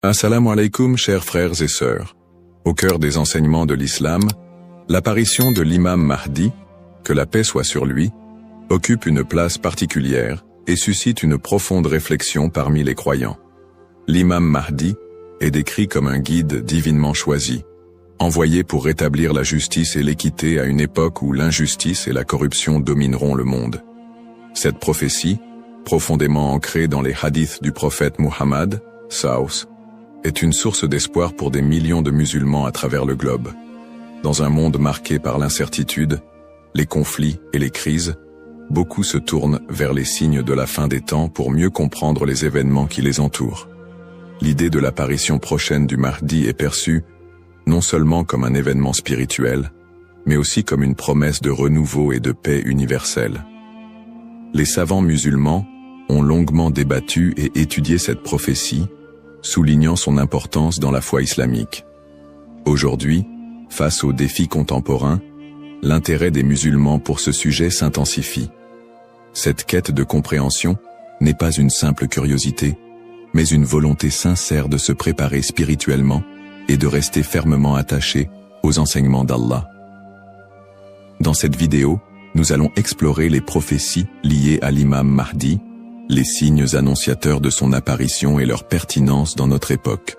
Assalamu alaikum, chers frères et sœurs. Au cœur des enseignements de l'islam, l'apparition de l'imam Mahdi, que la paix soit sur lui, occupe une place particulière et suscite une profonde réflexion parmi les croyants. L'imam Mahdi est décrit comme un guide divinement choisi, envoyé pour rétablir la justice et l'équité à une époque où l'injustice et la corruption domineront le monde. Cette prophétie, profondément ancrée dans les hadiths du prophète Muhammad, Saus, est une source d'espoir pour des millions de musulmans à travers le globe. Dans un monde marqué par l'incertitude, les conflits et les crises, beaucoup se tournent vers les signes de la fin des temps pour mieux comprendre les événements qui les entourent. L'idée de l'apparition prochaine du Mahdi est perçue non seulement comme un événement spirituel, mais aussi comme une promesse de renouveau et de paix universelle. Les savants musulmans ont longuement débattu et étudié cette prophétie, soulignant son importance dans la foi islamique. Aujourd'hui, face aux défis contemporains, l'intérêt des musulmans pour ce sujet s'intensifie. Cette quête de compréhension n'est pas une simple curiosité, mais une volonté sincère de se préparer spirituellement et de rester fermement attaché aux enseignements d'Allah. Dans cette vidéo, nous allons explorer les prophéties liées à l'imam Mahdi, les signes annonciateurs de son apparition et leur pertinence dans notre époque.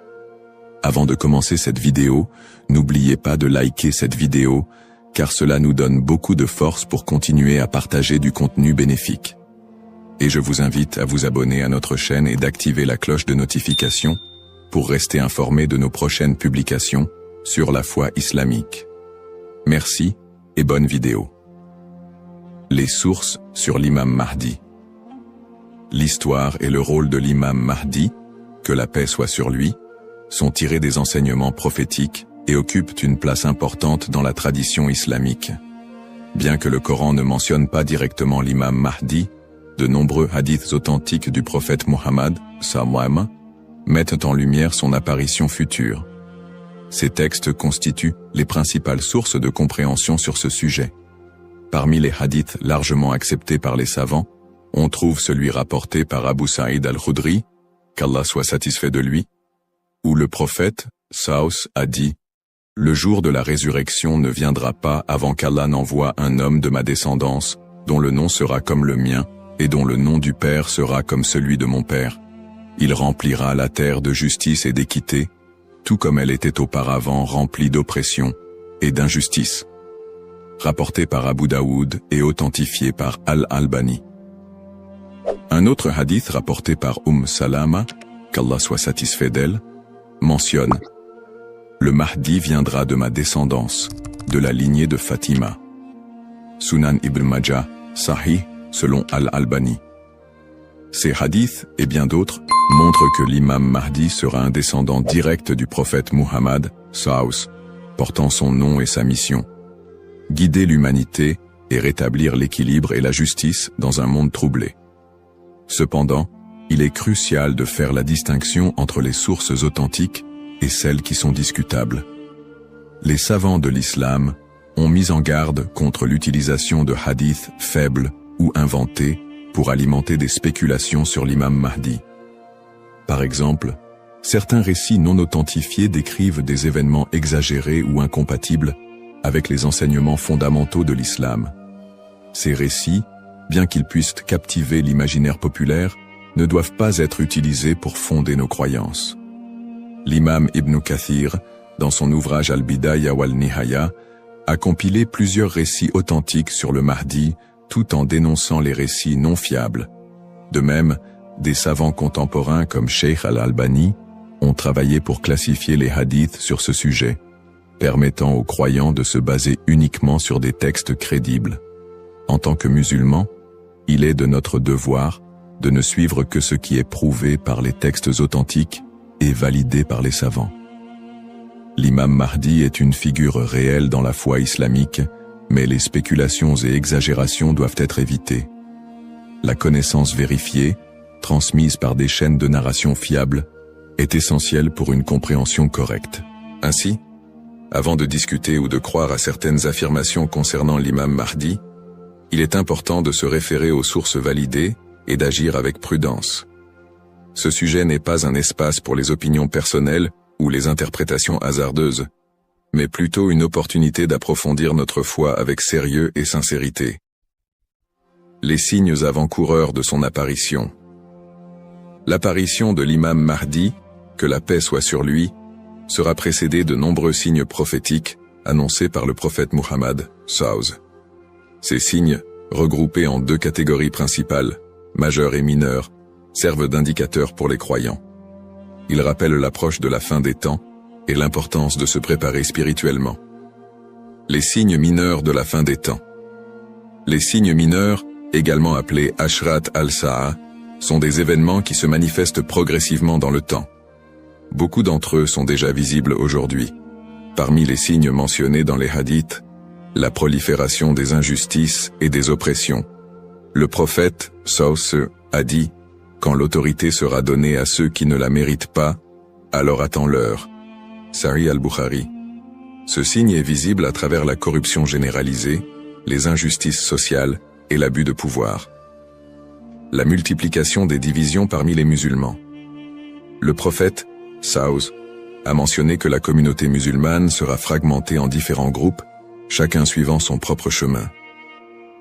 Avant de commencer cette vidéo, n'oubliez pas de liker cette vidéo, car cela nous donne beaucoup de force pour continuer à partager du contenu bénéfique. Et je vous invite à vous abonner à notre chaîne et d'activer la cloche de notification pour rester informé de nos prochaines publications sur la foi islamique. Merci et bonne vidéo. Les sources sur l'imam Mahdi. L'histoire et le rôle de l'imam Mahdi, que la paix soit sur lui, sont tirés des enseignements prophétiques et occupent une place importante dans la tradition islamique. Bien que le Coran ne mentionne pas directement l'imam Mahdi, de nombreux hadiths authentiques du prophète Muhammad, sallam, mettent en lumière son apparition future. Ces textes constituent les principales sources de compréhension sur ce sujet. Parmi les hadiths largement acceptés par les savants, on trouve celui rapporté par Abu Saïd al-Khudri, qu'Allah soit satisfait de lui, où le prophète, Saus, a dit « Le jour de la résurrection ne viendra pas avant qu'Allah n'envoie un homme de ma descendance, dont le nom sera comme le mien, et dont le nom du Père sera comme celui de mon Père. Il remplira la terre de justice et d'équité, tout comme elle était auparavant remplie d'oppression et d'injustice. » Rapporté par Abu Daoud et authentifié par Al-Albani. Un autre hadith rapporté par Salama, qu'Allah soit satisfait d'elle, mentionne « Le Mahdi viendra de ma descendance, de la lignée de Fatima. » Sunan Ibn Majah, Sahih, selon Al-Albani. Ces hadiths, et bien d'autres, montrent que l'imam Mahdi sera un descendant direct du prophète Muhammad, Saus, portant son nom et sa mission. Guider l'humanité et rétablir l'équilibre et la justice dans un monde troublé. Cependant, il est crucial de faire la distinction entre les sources authentiques et celles qui sont discutables. Les savants de l'islam ont mis en garde contre l'utilisation de hadiths faibles ou inventés pour alimenter des spéculations sur l'imam Mahdi. Par exemple, certains récits non authentifiés décrivent des événements exagérés ou incompatibles avec les enseignements fondamentaux de l'islam. Ces récits, bien qu'ils puissent captiver l'imaginaire populaire, ne doivent pas être utilisés pour fonder nos croyances. L'imam Ibn Kathir, dans son ouvrage Al-Bidaya wal-Nihaya, a compilé plusieurs récits authentiques sur le Mahdi, tout en dénonçant les récits non fiables. De même, des savants contemporains comme Sheikh Al-Albani ont travaillé pour classifier les hadiths sur ce sujet, permettant aux croyants de se baser uniquement sur des textes crédibles. En tant que musulmans, il est de notre devoir de ne suivre que ce qui est prouvé par les textes authentiques et validé par les savants. L'imam Mahdi est une figure réelle dans la foi islamique, mais les spéculations et exagérations doivent être évitées. La connaissance vérifiée, transmise par des chaînes de narration fiables, est essentielle pour une compréhension correcte. Ainsi, avant de discuter ou de croire à certaines affirmations concernant l'imam Mahdi, il est important de se référer aux sources validées et d'agir avec prudence. ce sujet n'est pas un espace pour les opinions personnelles ou les interprétations hasardeuses, mais plutôt une opportunité d'approfondir notre foi avec sérieux et sincérité. Les signes avant-coureurs de son apparition. L'apparition de l'imam Mahdi, que la paix soit sur lui, sera précédée de nombreux signes prophétiques annoncés par le prophète Muhammad, SAW. Ces signes, regroupés en deux catégories principales, majeurs et mineurs, servent d'indicateurs pour les croyants. Ils rappellent l'approche de la fin des temps et l'importance de se préparer spirituellement. Les signes mineurs de la fin des temps. Les signes mineurs, également appelés Ashrat al-Sa'a, sont des événements qui se manifestent progressivement dans le temps. Beaucoup d'entre eux sont déjà visibles aujourd'hui. Parmi les signes mentionnés dans les hadiths, la prolifération des injustices et des oppressions. Le prophète, SAW, a dit « Quand l'autorité sera donnée à ceux qui ne la méritent pas, alors attends-leur » Sahih al-Bukhari. Ce signe est visible à travers la corruption généralisée, les injustices sociales et l'abus de pouvoir. La multiplication des divisions parmi les musulmans. Le prophète, SAW, a mentionné que la communauté musulmane sera fragmentée en différents groupes, chacun suivant son propre chemin.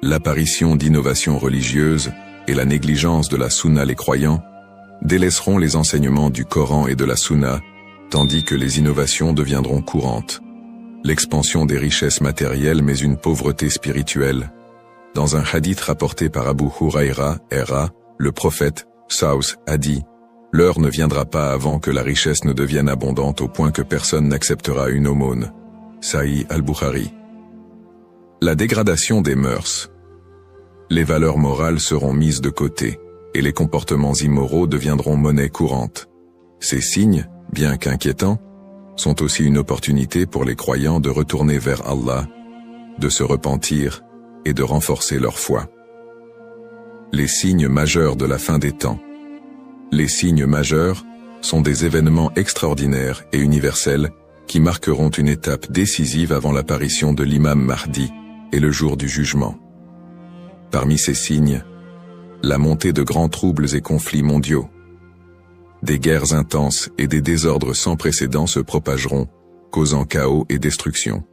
L'apparition d'innovations religieuses et la négligence de la sunna les croyants délaisseront les enseignements du Coran et de la sunna, tandis que les innovations deviendront courantes. L'expansion des richesses matérielles mais une pauvreté spirituelle. Dans un hadith rapporté par Abu Huraira, le prophète, SAW, a dit « L'heure ne viendra pas avant que la richesse ne devienne abondante au point que personne n'acceptera une aumône. » Sahih al-Bukhari. La dégradation des mœurs. Les valeurs morales seront mises de côté, et les comportements immoraux deviendront monnaie courante. Ces signes, bien qu'inquiétants, sont aussi une opportunité pour les croyants de retourner vers Allah, de se repentir et de renforcer leur foi. Les signes majeurs de la fin des temps. Les signes majeurs sont des événements extraordinaires et universels qui marqueront une étape décisive avant l'apparition de l'imam Mahdi et le jour du jugement. Parmi ces signes, la montée de grands troubles et conflits mondiaux. Des guerres intenses et des désordres sans précédent se propageront, causant chaos et destruction.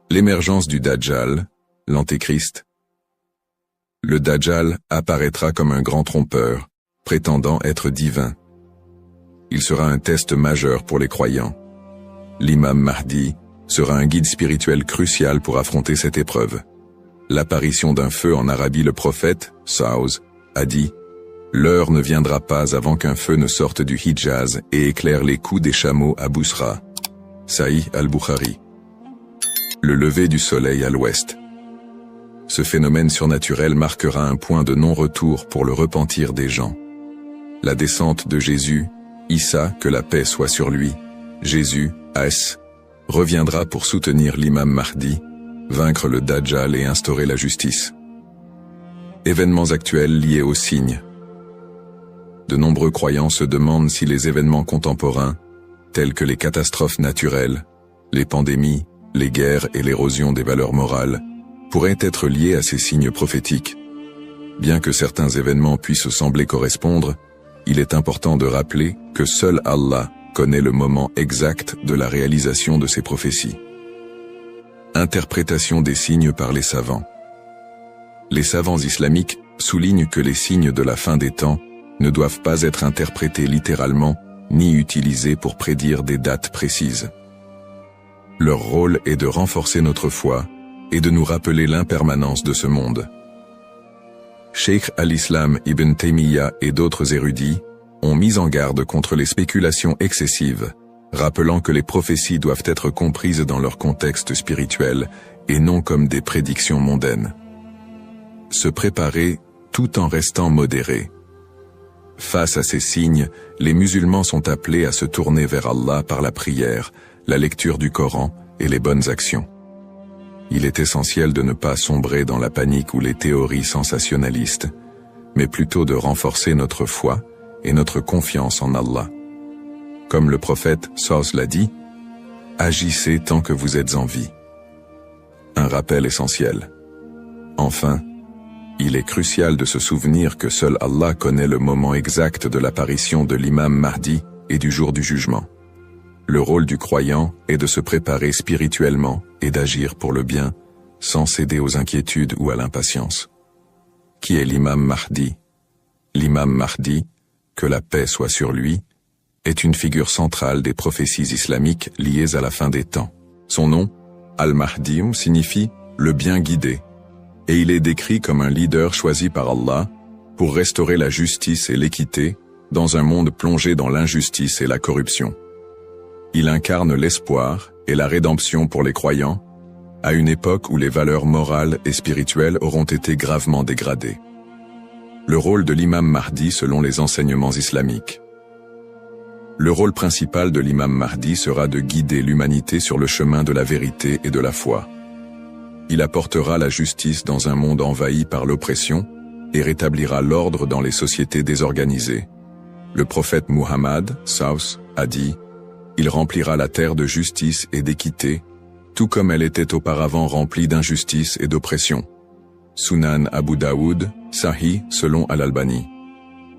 L'émergence du Dajjal, l'Antéchrist. Le Dajjal apparaîtra comme un grand trompeur, prétendant être divin. Il sera un test majeur pour les croyants. L'imam Mahdi sera un guide spirituel crucial pour affronter cette épreuve. L'apparition d'un feu en Arabie. Le prophète, SAW, a dit « L'heure ne viendra pas avant qu'un feu ne sorte du Hijaz et éclaire les coups des chameaux à Bousra. » Sahih al-Bukhari. Le lever du soleil à l'ouest. Ce phénomène surnaturel marquera un point de non-retour pour le repentir des gens. La descente de Jésus, Issa, que la paix soit sur lui, Jésus, As, reviendra pour soutenir l'imam Mahdi, vaincre le Dajjal et instaurer la justice. Événements actuels liés aux signes. De nombreux croyants se demandent si les événements contemporains, tels que les catastrophes naturelles, les pandémies, les guerres et l'érosion des valeurs morales, pourraient être liés à ces signes prophétiques. Bien que certains événements puissent sembler correspondre, il est important de rappeler que seul Allah connaît le moment exact de la réalisation de ces prophéties. Interprétation des signes par les savants. Les savants islamiques soulignent que les signes de la fin des temps ne doivent pas être interprétés littéralement ni utilisés pour prédire des dates précises. Leur rôle est de renforcer notre foi et de nous rappeler l'impermanence de ce monde. Cheikh al-Islam Ibn Taymiyyah et d'autres érudits ont mis en garde contre les spéculations excessives, rappelant que les prophéties doivent être comprises dans leur contexte spirituel et non comme des prédictions mondaines. Se préparer tout en restant modéré. Face à ces signes, les musulmans sont appelés à se tourner vers Allah par la prière, la lecture du Coran et les bonnes actions. Il est essentiel de ne pas sombrer dans la panique ou les théories sensationnalistes, mais plutôt de renforcer notre foi et notre confiance en Allah. Comme le prophète SAW l'a dit, « Agissez tant que vous êtes en vie ». Un rappel essentiel. Enfin, Il est crucial de se souvenir que seul Allah connaît le moment exact de l'apparition de l'imam Mahdi et du jour du jugement. Le rôle du croyant est de se préparer spirituellement et d'agir pour le bien, sans céder aux inquiétudes ou à l'impatience. Qui est l'imam Mahdi? L'imam Mahdi, que la paix soit sur lui, est une figure centrale des prophéties islamiques liées à la fin des temps. Son nom, Al-Mahdi, signifie « le bien guidé », et il est décrit comme un leader choisi par Allah pour restaurer la justice et l'équité dans un monde plongé dans l'injustice et la corruption. Il incarne l'espoir et la rédemption pour les croyants, à une époque où les valeurs morales et spirituelles auront été gravement dégradées. Le rôle de l'imam Mahdi selon les enseignements islamiques. Le rôle principal de l'imam Mahdi sera de guider l'humanité sur le chemin de la vérité et de la foi. Il apportera la justice dans un monde envahi par l'oppression et rétablira l'ordre dans les sociétés désorganisées. Le prophète Muhammad, Saus, a dit « Il remplira la terre de justice et d'équité, tout comme elle était auparavant remplie d'injustice et d'oppression. » Sunan Abu Daoud, Sahih, selon Al-Albani.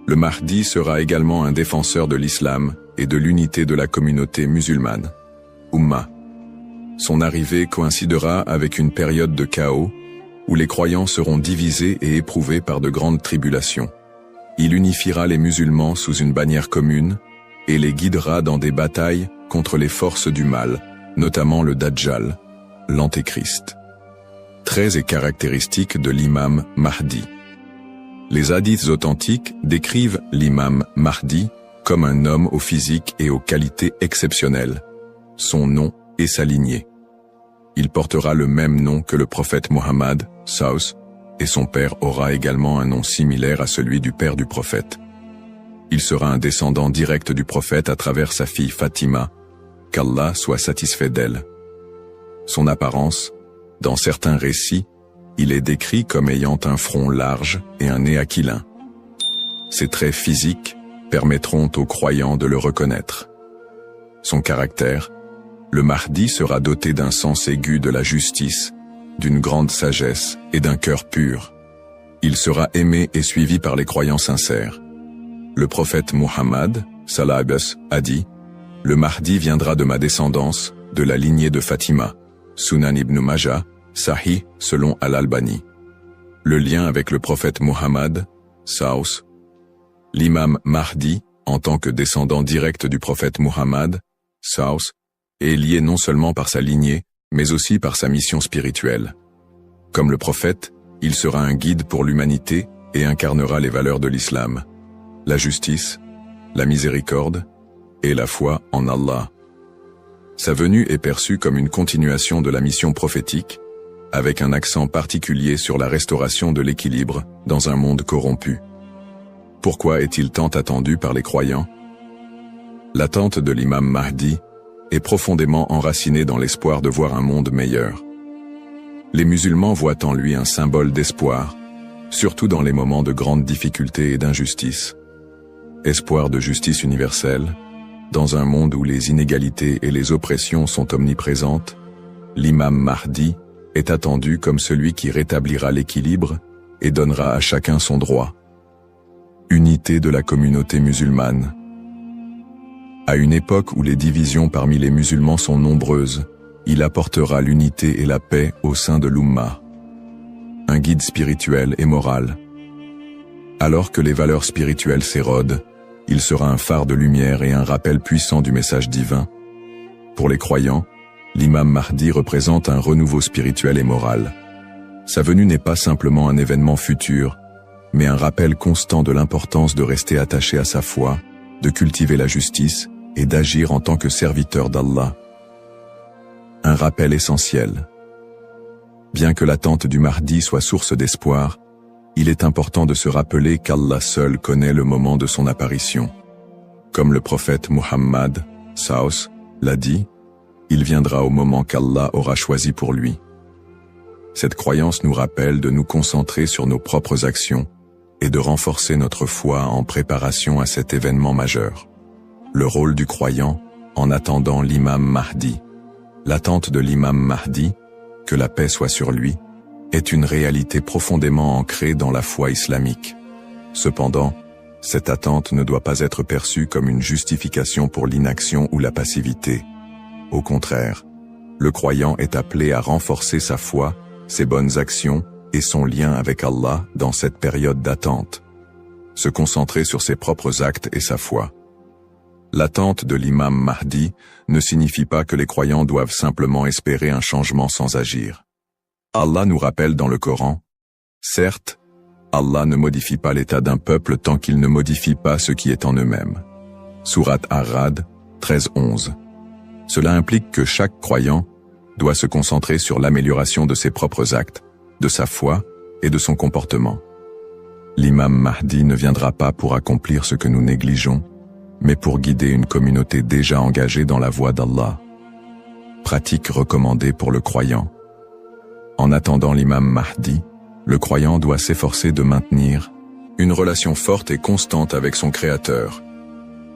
Le Mahdi sera également un défenseur de l'islam et de l'unité de la communauté musulmane. Ummah. Son arrivée coïncidera avec une période de chaos, où les croyants seront divisés et éprouvés par de grandes tribulations. Il unifiera les musulmans sous une bannière commune, et les guidera dans des batailles contre les forces du mal, notamment le Dajjal, l'Antéchrist. Traits et caractéristiques de l'imam Mahdi. Les hadiths authentiques décrivent l'imam Mahdi comme un homme au physique et aux qualités exceptionnelles, son nom et sa lignée. Il portera le même nom que le prophète Mohammed, Saus, et son père aura également un nom similaire à celui du père du prophète. Il sera un descendant direct du prophète à travers sa fille Fatima, qu'Allah soit satisfait d'elle. Son apparence, dans certains récits, il est décrit comme ayant un front large et un nez aquilin. Ses traits physiques permettront aux croyants de le reconnaître. Son caractère, le Mahdi sera doté d'un sens aigu de la justice, d'une grande sagesse et d'un cœur pur. Il sera aimé et suivi par les croyants sincères. Le prophète Muhammad, sallallahu a dit « Le Mahdi viendra de ma descendance, de la lignée de Fatima. » Sunan ibn Majah, Sahih, selon Al-Albani. Le lien avec le prophète Muhammad, Saus. L'imam Mahdi, en tant que descendant direct du prophète Muhammad, Saus, est lié non seulement par sa lignée, mais aussi par sa mission spirituelle. Comme le prophète, il sera un guide pour l'humanité et incarnera les valeurs de l'islam, la justice, la miséricorde et la foi en Allah. Sa venue est perçue comme une continuation de la mission prophétique, avec un accent particulier sur la restauration de l'équilibre dans un monde corrompu. Pourquoi est-il tant attendu par les croyants? L'attente de l'imam Mahdi est profondément enracinée dans l'espoir de voir un monde meilleur. Les musulmans voient en lui un symbole d'espoir, surtout dans les moments de grandes difficultés et d'injustice. Espoir de justice universelle, dans un monde où les inégalités et les oppressions sont omniprésentes, l'imam Mahdi est attendu comme celui qui rétablira l'équilibre et donnera à chacun son droit. Unité de la communauté musulmane. À une époque où les divisions parmi les musulmans sont nombreuses, il apportera l'unité et la paix au sein de l'Ummah. Un guide spirituel et moral. Alors que les valeurs spirituelles s'érodent, il sera un phare de lumière et un rappel puissant du message divin. Pour les croyants, l'imam Mahdi représente un renouveau spirituel et moral. Sa venue n'est pas simplement un événement futur, mais un rappel constant de l'importance de rester attaché à sa foi, de cultiver la justice et d'agir en tant que serviteur d'Allah. Un rappel essentiel. Bien que l'attente du Mahdi soit source d'espoir, il est important de se rappeler qu'Allah seul connaît le moment de son apparition. Comme le prophète Muhammad, Saus, l'a dit, il viendra au moment qu'Allah aura choisi pour lui. Cette croyance nous rappelle de nous concentrer sur nos propres actions et de renforcer notre foi en préparation à cet événement majeur. Le rôle du croyant en attendant l'imam Mahdi. L'attente de l'imam Mahdi, que la paix soit sur lui, est une réalité profondément ancrée dans la foi islamique. Cependant, cette attente ne doit pas être perçue comme une justification pour l'inaction ou la passivité. Au contraire, le croyant est appelé à renforcer sa foi, ses bonnes actions et son lien avec Allah dans cette période d'attente. Se concentrer sur ses propres actes et sa foi. L'attente de l'imam Mahdi ne signifie pas que les croyants doivent simplement espérer un changement sans agir. Allah nous rappelle dans le Coran, certes, Allah ne modifie pas l'état d'un peuple tant qu'il ne modifie pas ce qui est en eux-mêmes. Sourate Ar-Ra'd 13-11. Cela implique que chaque croyant doit se concentrer sur l'amélioration de ses propres actes, de sa foi et de son comportement. L'imam Mahdi ne viendra pas pour accomplir ce que nous négligeons, mais pour guider une communauté déjà engagée dans la voie d'Allah. Pratique recommandée pour le croyant. En attendant l'imam Mahdi, le croyant doit s'efforcer de maintenir une relation forte et constante avec son Créateur.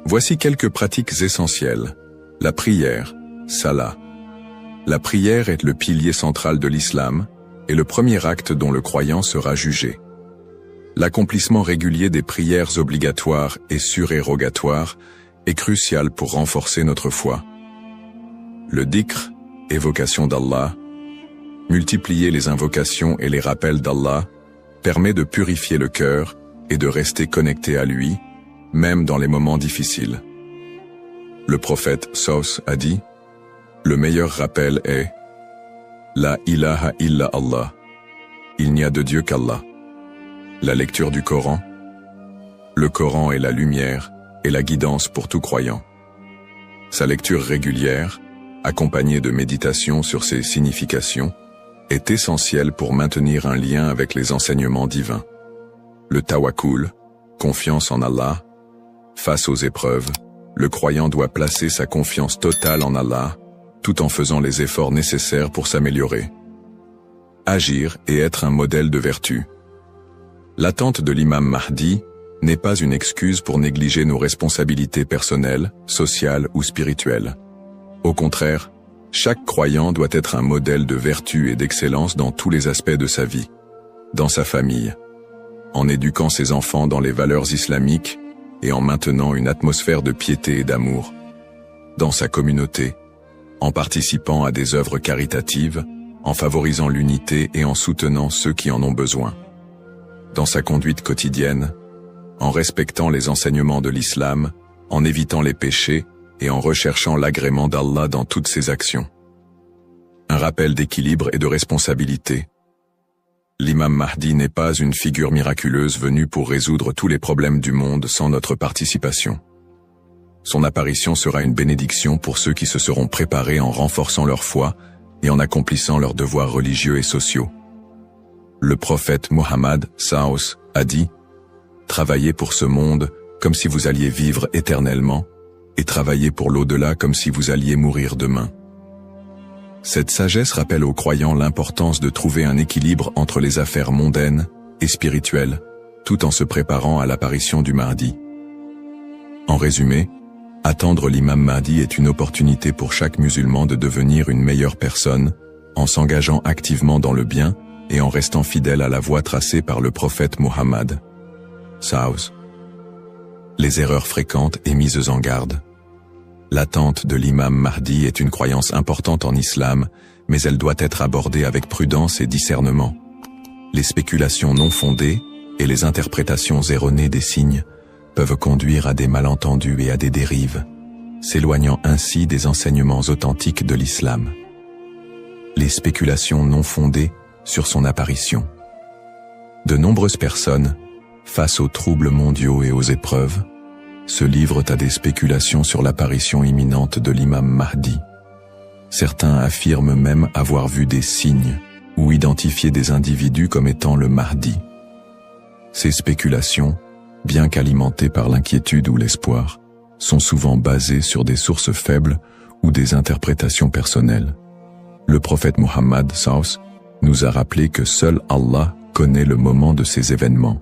Voici quelques pratiques essentielles. La prière, salat. La prière est le pilier central de l'islam et le premier acte dont le croyant sera jugé. L'accomplissement régulier des prières obligatoires et surérogatoires est crucial pour renforcer notre foi. Le dhikr, évocation d'Allah, multiplier les invocations et les rappels d'Allah, permet de purifier le cœur et de rester connecté à lui, même dans les moments difficiles. Le prophète Saus a dit, « Le meilleur rappel est « La ilaha illa Allah » Il n'y a de Dieu qu'Allah. La lecture du Coran. Le Coran est la lumière et la guidance pour tout croyant. Sa lecture régulière, accompagnée de méditation sur ses significations, est essentielle pour maintenir un lien avec les enseignements divins. Le tawakkul, confiance en Allah. Face aux épreuves, le croyant doit placer sa confiance totale en Allah, tout en faisant les efforts nécessaires pour s'améliorer. Agir et être un modèle de vertu. L'attente de l'imam Mahdi n'est pas une excuse pour négliger nos responsabilités personnelles, sociales ou spirituelles. Au contraire, chaque croyant doit être un modèle de vertu et d'excellence dans tous les aspects de sa vie. Dans sa famille, en éduquant ses enfants dans les valeurs islamiques et en maintenant une atmosphère de piété et d'amour. Dans sa communauté, en participant à des œuvres caritatives, en favorisant l'unité et en soutenant ceux qui en ont besoin. Dans sa conduite quotidienne, en respectant les enseignements de l'islam, en évitant les péchés et en recherchant l'agrément d'Allah dans toutes ses actions. Un rappel d'équilibre et de responsabilité. L'imam Mahdi n'est pas une figure miraculeuse venue pour résoudre tous les problèmes du monde sans notre participation. Son apparition sera une bénédiction pour ceux qui se seront préparés en renforçant leur foi et en accomplissant leurs devoirs religieux et sociaux. Le prophète Mohammed Saus a dit « Travaillez pour ce monde comme si vous alliez vivre éternellement, et travaillez pour l'au-delà comme si vous alliez mourir demain. » Cette sagesse rappelle aux croyants l'importance de trouver un équilibre entre les affaires mondaines et spirituelles, tout en se préparant à l'apparition du Mahdi. En résumé, attendre l'imam Mahdi est une opportunité pour chaque musulman de devenir une meilleure personne, en s'engageant activement dans le bien et en restant fidèle à la voie tracée par le prophète Mohammed. Saus. Les erreurs fréquentes et mises en garde. L'attente de l'imam Mahdi est une croyance importante en islam, mais elle doit être abordée avec prudence et discernement. Les spéculations non fondées et les interprétations erronées des signes peuvent conduire à des malentendus et à des dérives, s'éloignant ainsi des enseignements authentiques de l'islam. Les spéculations non fondées sur son apparition. De nombreuses personnes, face aux troubles mondiaux et aux épreuves, se livrent à des spéculations sur l'apparition imminente de l'imam Mahdi. Certains affirment même avoir vu des signes ou identifié des individus comme étant le Mahdi. Ces spéculations, bien qu'alimentées par l'inquiétude ou l'espoir, sont souvent basées sur des sources faibles ou des interprétations personnelles. Le prophète Mohammed Saus nous a rappelé que seul Allah connaît le moment de ces événements.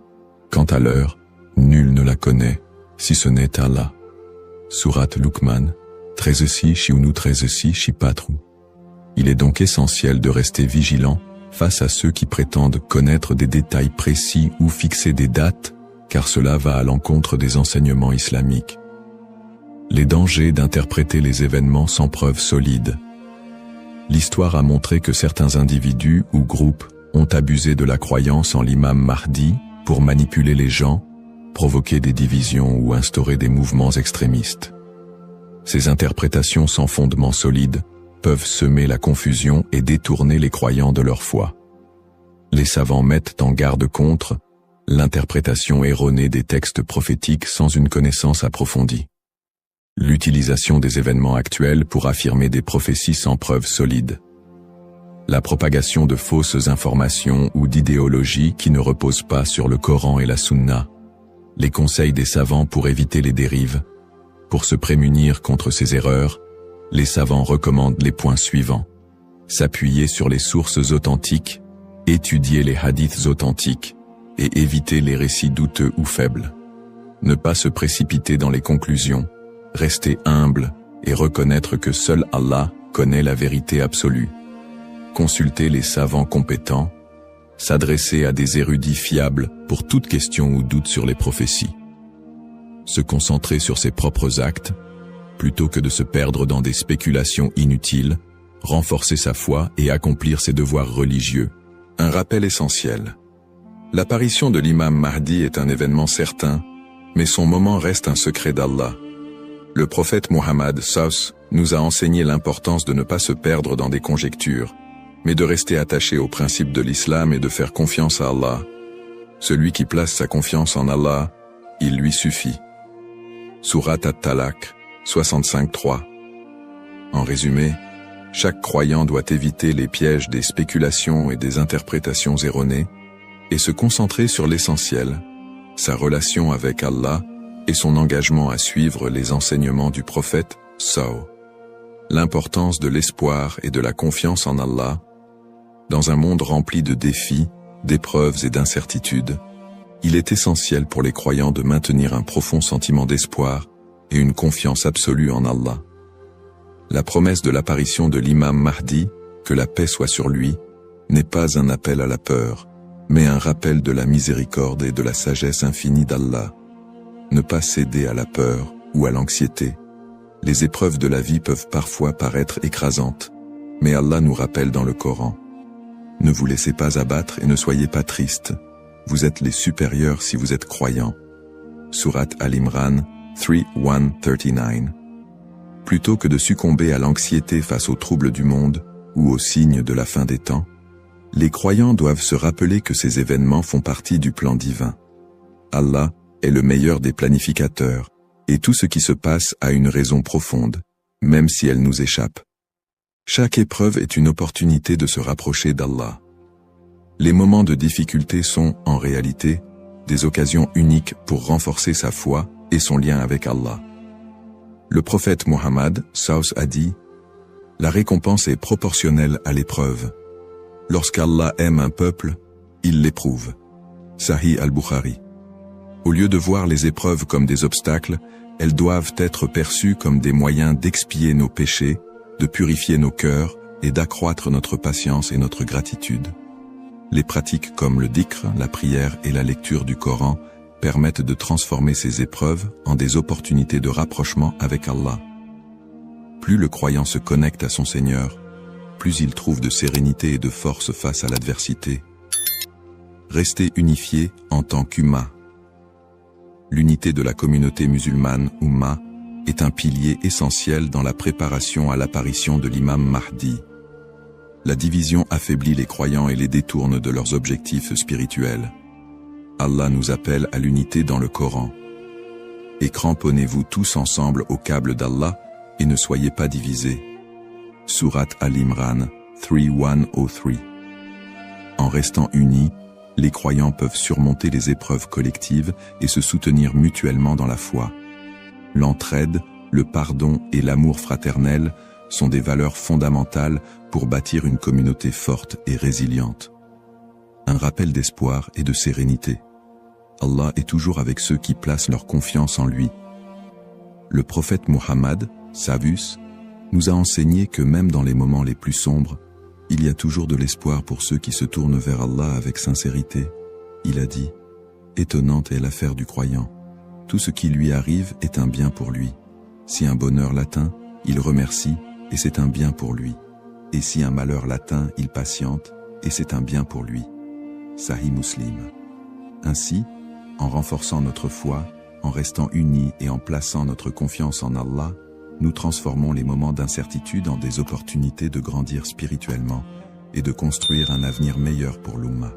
Quant à l'heure, nul ne la connaît, si ce n'est Allah. Sourate Luqman, 13-6 Shiunu 13-6 Shipatru. Il est donc essentiel de rester vigilant face à ceux qui prétendent connaître des détails précis ou fixer des dates, car cela va à l'encontre des enseignements islamiques. Les dangers d'interpréter les événements sans preuve solide. L'histoire a montré que certains individus ou groupes ont abusé de la croyance en l'imam Mahdi pour manipuler les gens, provoquer des divisions ou instaurer des mouvements extrémistes. Ces interprétations sans fondement solide peuvent semer la confusion et détourner les croyants de leur foi. Les savants mettent en garde contre l'interprétation erronée des textes prophétiques sans une connaissance approfondie. L'utilisation des événements actuels pour affirmer des prophéties sans preuve solide. La propagation de fausses informations ou d'idéologies qui ne reposent pas sur le Coran et la Sunna. Les conseils des savants pour éviter les dérives. Pour se prémunir contre ces erreurs, les savants recommandent les points suivants. S'appuyer sur les sources authentiques, étudier les hadiths authentiques, et éviter les récits douteux ou faibles. Ne pas se précipiter dans les conclusions, rester humble et reconnaître que seul Allah connaît la vérité absolue. Consulter les savants compétents, s'adresser à des érudits fiables pour toute question ou doute sur les prophéties. Se concentrer sur ses propres actes, plutôt que de se perdre dans des spéculations inutiles, renforcer sa foi et accomplir ses devoirs religieux. Un rappel essentiel. L'apparition de l'imam Mahdi est un événement certain, mais son moment reste un secret d'Allah. Le prophète Muhammad SAW nous a enseigné l'importance de ne pas se perdre dans des conjectures, mais de rester attaché aux principes de l'islam et de faire confiance à Allah. Celui qui place sa confiance en Allah, il lui suffit. Surat At-Talaq, 65-3. En résumé, chaque croyant doit éviter les pièges des spéculations et des interprétations erronées et se concentrer sur l'essentiel, sa relation avec Allah et son engagement à suivre les enseignements du prophète SAW. L'importance de l'espoir et de la confiance en Allah. Dans un monde rempli de défis, d'épreuves et d'incertitudes, il est essentiel pour les croyants de maintenir un profond sentiment d'espoir et une confiance absolue en Allah. La promesse de l'apparition de l'imam Mahdi, que la paix soit sur lui, n'est pas un appel à la peur, mais un rappel de la miséricorde et de la sagesse infinie d'Allah. Ne pas céder à la peur ou à l'anxiété. Les épreuves de la vie peuvent parfois paraître écrasantes, mais Allah nous rappelle dans le Coran. Ne vous laissez pas abattre et ne soyez pas tristes. Vous êtes les supérieurs si vous êtes croyants. Surat Al-Imran 3:1-39. Plutôt que de succomber à l'anxiété face aux troubles du monde ou aux signes de la fin des temps, les croyants doivent se rappeler que ces événements font partie du plan divin. Allah est le meilleur des planificateurs, et tout ce qui se passe a une raison profonde, même si elle nous échappe. Chaque épreuve est une opportunité de se rapprocher d'Allah. Les moments de difficulté sont, en réalité, des occasions uniques pour renforcer sa foi et son lien avec Allah. Le prophète Muhammad SAW a dit « La récompense est proportionnelle à l'épreuve. Lorsqu'Allah aime un peuple, il l'éprouve. » Sahih al-Bukhari. Au lieu de voir les épreuves comme des obstacles, elles doivent être perçues comme des moyens d'expier nos péchés, de purifier nos cœurs et d'accroître notre patience et notre gratitude. Les pratiques comme le dhikr, la prière et la lecture du Coran permettent de transformer ces épreuves en des opportunités de rapprochement avec Allah. Plus le croyant se connecte à son Seigneur, plus il trouve de sérénité et de force face à l'adversité. Rester unifié en tant qu'Umma. L'unité de la communauté musulmane, Umma, est un pilier essentiel dans la préparation à l'apparition de l'imam Mahdi. La division affaiblit les croyants et les détourne de leurs objectifs spirituels. Allah nous appelle à l'unité dans le Coran. Et cramponnez-vous tous ensemble au câble d'Allah et ne soyez pas divisés. Surat Al-Imran 3:1-3. En restant unis, les croyants peuvent surmonter les épreuves collectives et se soutenir mutuellement dans la foi. L'entraide, le pardon et l'amour fraternel sont des valeurs fondamentales pour bâtir une communauté forte et résiliente. Un rappel d'espoir et de sérénité. Allah est toujours avec ceux qui placent leur confiance en lui. Le prophète Muhammad, Savus, nous a enseigné que même dans les moments les plus sombres, Il y a toujours de l'espoir pour ceux qui se tournent vers Allah avec sincérité. Il a dit, étonnante est l'affaire du croyant. Tout ce qui lui arrive est un bien pour lui. Si un bonheur l'atteint, il remercie, et c'est un bien pour lui. Et si un malheur l'atteint, il patiente, et c'est un bien pour lui. Sahih Muslim. Ainsi, en renforçant notre foi, en restant unis et en plaçant notre confiance en Allah, nous transformons les moments d'incertitude en des opportunités de grandir spirituellement et de construire un avenir meilleur pour l'Ummah.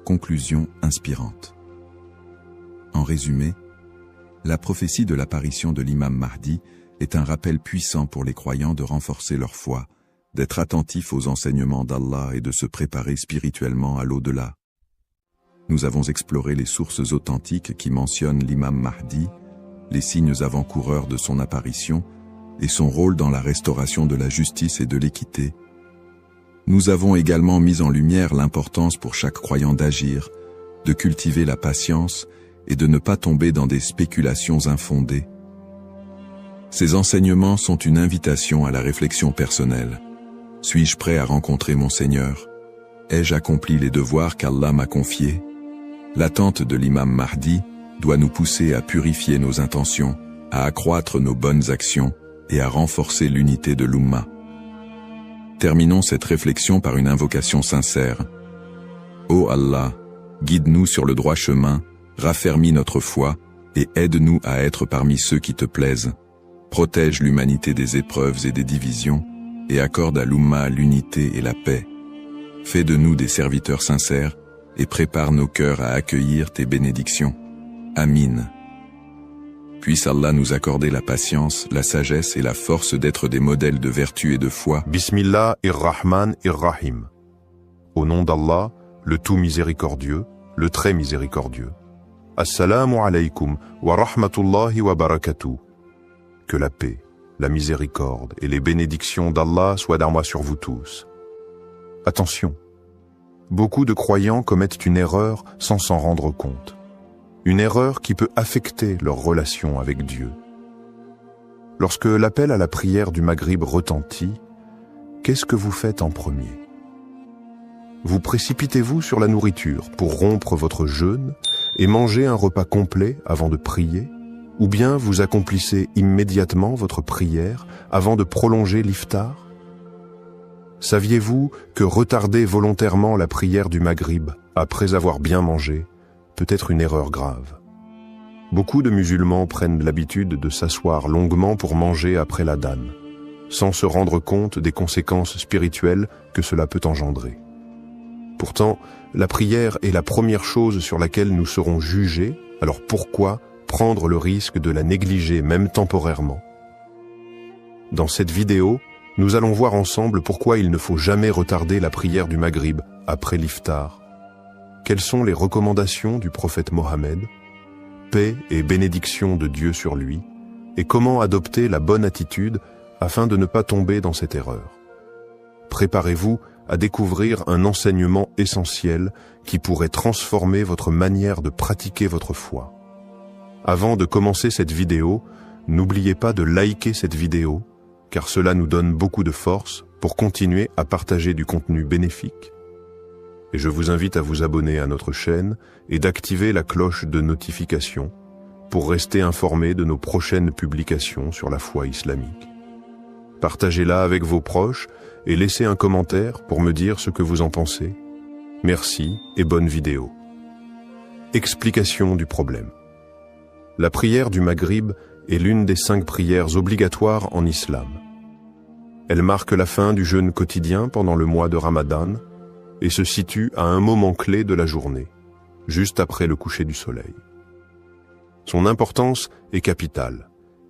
Conclusion inspirante. En résumé, la prophétie de l'apparition de l'imam Mahdi est un rappel puissant pour les croyants de renforcer leur foi, d'être attentifs aux enseignements d'Allah et de se préparer spirituellement à l'au-delà. Nous avons exploré les sources authentiques qui mentionnent l'imam Mahdi, les signes avant-coureurs de son apparition et son rôle dans la restauration de la justice et de l'équité. Nous avons également mis en lumière l'importance pour chaque croyant d'agir, de cultiver la patience et de ne pas tomber dans des spéculations infondées. Ces enseignements sont une invitation à la réflexion personnelle. Suis-je prêt à rencontrer mon Seigneur? Ai-je accompli les devoirs qu'Allah m'a confiés? L'attente de l'imam Mahdi doit nous pousser à purifier nos intentions, à accroître nos bonnes actions et à renforcer l'unité de l'Ummah. Terminons cette réflexion par une invocation sincère. Ô Allah, guide-nous sur le droit chemin, raffermis notre foi et aide-nous à être parmi ceux qui te plaisent. Protège l'humanité des épreuves et des divisions et accorde à l'Ummah l'unité et la paix. Fais de nous des serviteurs sincères et prépare nos cœurs à accueillir tes bénédictions. Amin. Puisse Allah nous accorder la patience, la sagesse et la force d'être des modèles de vertu et de foi. Bismillahir-Rahman-ir-Rahim. Au nom d'Allah, le tout miséricordieux, le très miséricordieux. Assalamu alaykum wa rahmatullahi wa barakatuh. Que la paix, la miséricorde et les bénédictions d'Allah soient d'armoire sur vous tous. Attention, beaucoup de croyants commettent une erreur sans s'en rendre compte. Une erreur qui peut affecter leur relation avec Dieu. Lorsque l'appel à la prière du Maghrib retentit, qu'est-ce que vous faites en premier? Vous précipitez-vous sur la nourriture pour rompre votre jeûne et manger un repas complet avant de prier? Ou bien vous accomplissez immédiatement votre prière avant de prolonger l'iftar? Saviez-vous que retarder volontairement la prière du Maghrib après avoir bien mangé peut être une erreur grave? Beaucoup de musulmans prennent l'habitude de s'asseoir longuement pour manger après l'adhan, sans se rendre compte des conséquences spirituelles que cela peut engendrer. Pourtant, la prière est la première chose sur laquelle nous serons jugés, alors pourquoi prendre le risque de la négliger même temporairement? Dans cette vidéo, nous allons voir ensemble pourquoi il ne faut jamais retarder la prière du Maghrib après l'iftar. Quelles sont les recommandations du prophète Mohammed, paix et bénédiction de Dieu sur lui, et comment adopter la bonne attitude afin de ne pas tomber dans cette erreur. Préparez-vous à découvrir un enseignement essentiel qui pourrait transformer votre manière de pratiquer votre foi. Avant de commencer cette vidéo, n'oubliez pas de liker cette vidéo, car cela nous donne beaucoup de force pour continuer à partager du contenu bénéfique. Et je vous invite à vous abonner à notre chaîne et d'activer la cloche de notification pour rester informé de nos prochaines publications sur la foi islamique. Partagez-la avec vos proches et laissez un commentaire pour me dire ce que vous en pensez. Merci et bonne vidéo. Explication du problème. La prière du Maghrib est l'une des 5 prières obligatoires en islam. Elle marque la fin du jeûne quotidien pendant le mois de Ramadan et se situe à un moment clé de la journée, juste après le coucher du soleil. Son importance est capitale,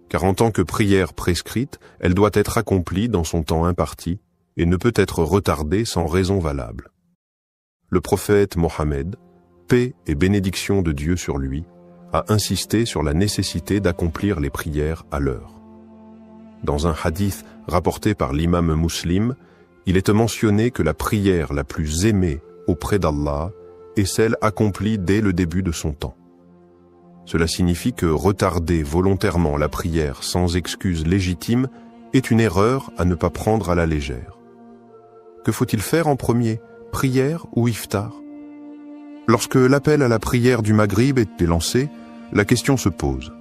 car en tant que prière prescrite, elle doit être accomplie dans son temps imparti et ne peut être retardée sans raison valable. Le prophète Mohammed, paix et bénédiction de Dieu sur lui, a insisté sur la nécessité d'accomplir les prières à l'heure. Dans un hadith rapporté par l'imam Muslim, il est mentionné que la prière la plus aimée auprès d'Allah est celle accomplie dès le début de son temps. Cela signifie que retarder volontairement la prière sans excuse légitime est une erreur à ne pas prendre à la légère. Que faut-il faire en premier, prière ou iftar? Lorsque l'appel à la prière du Maghrib est lancé, la question se pose.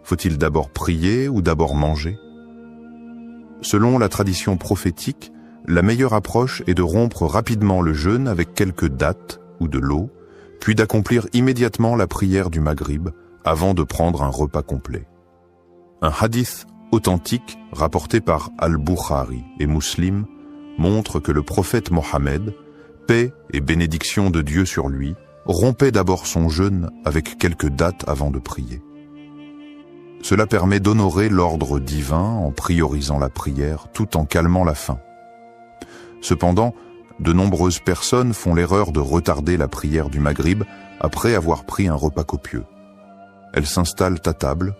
Faut-il d'abord prier ou d'abord manger? Selon la tradition prophétique, la meilleure approche est de rompre rapidement le jeûne avec quelques dattes ou de l'eau, puis d'accomplir immédiatement la prière du Maghrib avant de prendre un repas complet. Un hadith authentique rapporté par Al-Bukhari et Muslim montre que le prophète Mohammed, paix et bénédiction de Dieu sur lui, rompait d'abord son jeûne avec quelques dattes avant de prier. Cela permet d'honorer l'ordre divin en priorisant la prière tout en calmant la faim. Cependant, de nombreuses personnes font l'erreur de retarder la prière du Maghrib après avoir pris un repas copieux. Elles s'installent à table,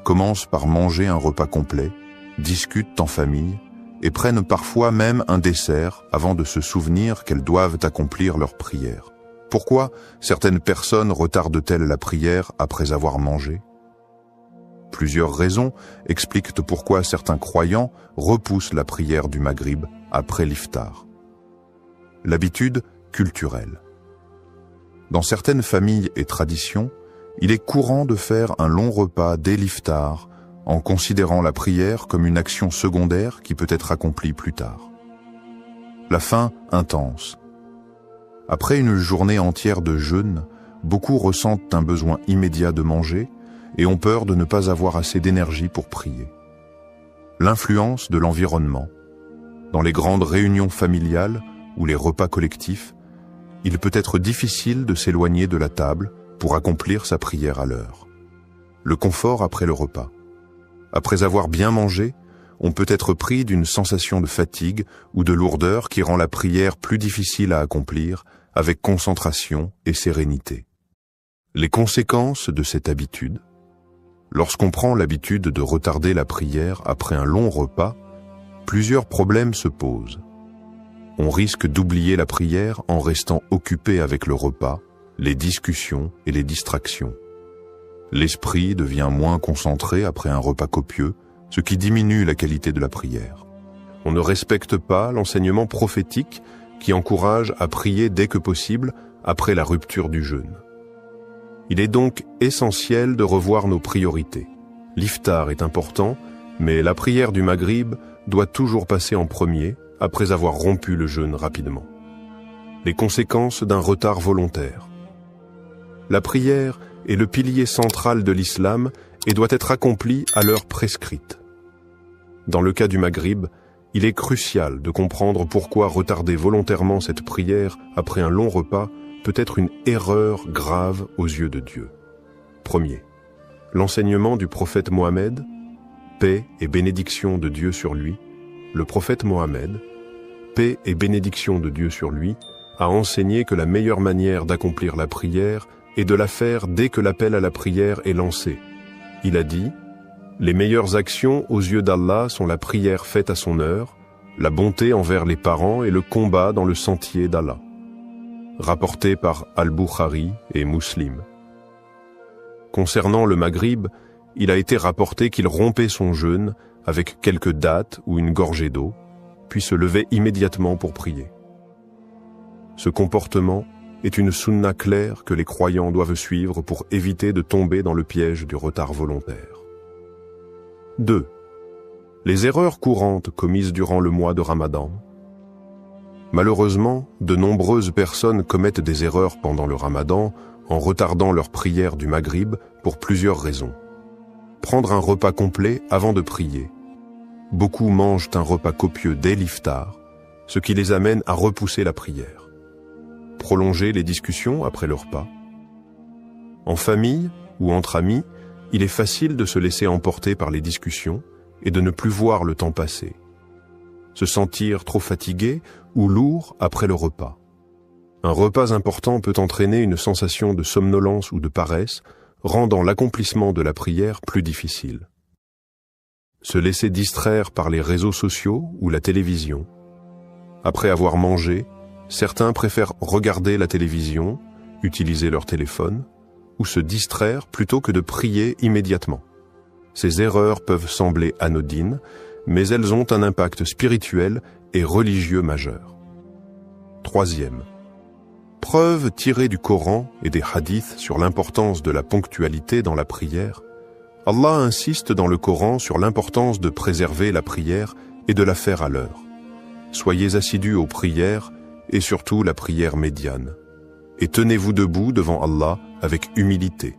commencent par manger un repas complet, discutent en famille et prennent parfois même un dessert avant de se souvenir qu'elles doivent accomplir leur prière. Pourquoi certaines personnes retardent-elles la prière après avoir mangé? Plusieurs raisons expliquent pourquoi certains croyants repoussent la prière du Maghrib après l'iftar. L'habitude culturelle. Dans certaines familles et traditions, il est courant de faire un long repas dès l'iftar, en considérant la prière comme une action secondaire qui peut être accomplie plus tard. La faim intense. Après une journée entière de jeûne, beaucoup ressentent un besoin immédiat de manger et ont peur de ne pas avoir assez d'énergie pour prier. L'influence de l'environnement. Dans les grandes réunions familiales ou les repas collectifs, il peut être difficile de s'éloigner de la table pour accomplir sa prière à l'heure. Le confort après le repas. Après avoir bien mangé, on peut être pris d'une sensation de fatigue ou de lourdeur qui rend la prière plus difficile à accomplir avec concentration et sérénité. Les conséquences de cette habitude. Lorsqu'on prend l'habitude de retarder la prière après un long repas, plusieurs problèmes se posent. On risque d'oublier la prière en restant occupé avec le repas, les discussions et les distractions. L'esprit devient moins concentré après un repas copieux, ce qui diminue la qualité de la prière. On ne respecte pas l'enseignement prophétique qui encourage à prier dès que possible après la rupture du jeûne. Il est donc essentiel de revoir nos priorités. L'iftar est important, mais la prière du Maghrib doit toujours passer en premier après avoir rompu le jeûne rapidement. Les conséquences d'un retard volontaire. La prière est le pilier central de l'islam et doit être accomplie à l'heure prescrite. Dans le cas du Maghrib, il est crucial de comprendre pourquoi retarder volontairement cette prière après un long repas peut être une erreur grave aux yeux de Dieu. Premier, l'enseignement du prophète Mohammed, paix et bénédiction de Dieu sur lui. Le prophète Mohammed, paix et bénédiction de Dieu sur lui, a enseigné que la meilleure manière d'accomplir la prière est de la faire dès que l'appel à la prière est lancé. Il a dit « Les meilleures actions aux yeux d'Allah sont la prière faite à son heure, la bonté envers les parents et le combat dans le sentier d'Allah. » Rapporté par Al-Bukhari et Muslim. Concernant le Maghrib, il a été rapporté qu'il rompait son jeûne avec quelques dattes ou une gorgée d'eau, puis se levait immédiatement pour prier. Ce comportement est une sunna claire que les croyants doivent suivre pour éviter de tomber dans le piège du retard volontaire. 2. Les erreurs courantes commises durant le mois de Ramadan. Malheureusement, de nombreuses personnes commettent des erreurs pendant le Ramadan en retardant leur prière du Maghrib pour plusieurs raisons. Prendre un repas complet avant de prier. Beaucoup mangent un repas copieux dès l'iftar, ce qui les amène à repousser la prière. Prolonger les discussions après le repas. En famille ou entre amis, il est facile de se laisser emporter par les discussions et de ne plus voir le temps passer. Se sentir trop fatigué ou lourd après le repas. Un repas important peut entraîner une sensation de somnolence ou de paresse, rendant l'accomplissement de la prière plus difficile. Se laisser distraire par les réseaux sociaux ou la télévision. Après avoir mangé, certains préfèrent regarder la télévision, utiliser leur téléphone, ou se distraire plutôt que de prier immédiatement. Ces erreurs peuvent sembler anodines, mais elles ont un impact spirituel et religieux majeur. Troisième. Preuve tirée du Coran et des hadiths sur l'importance de la ponctualité dans la prière. Allah insiste dans le Coran sur l'importance de préserver la prière et de la faire à l'heure. Soyez assidus aux prières et surtout la prière médiane. Et tenez-vous debout devant Allah avec humilité.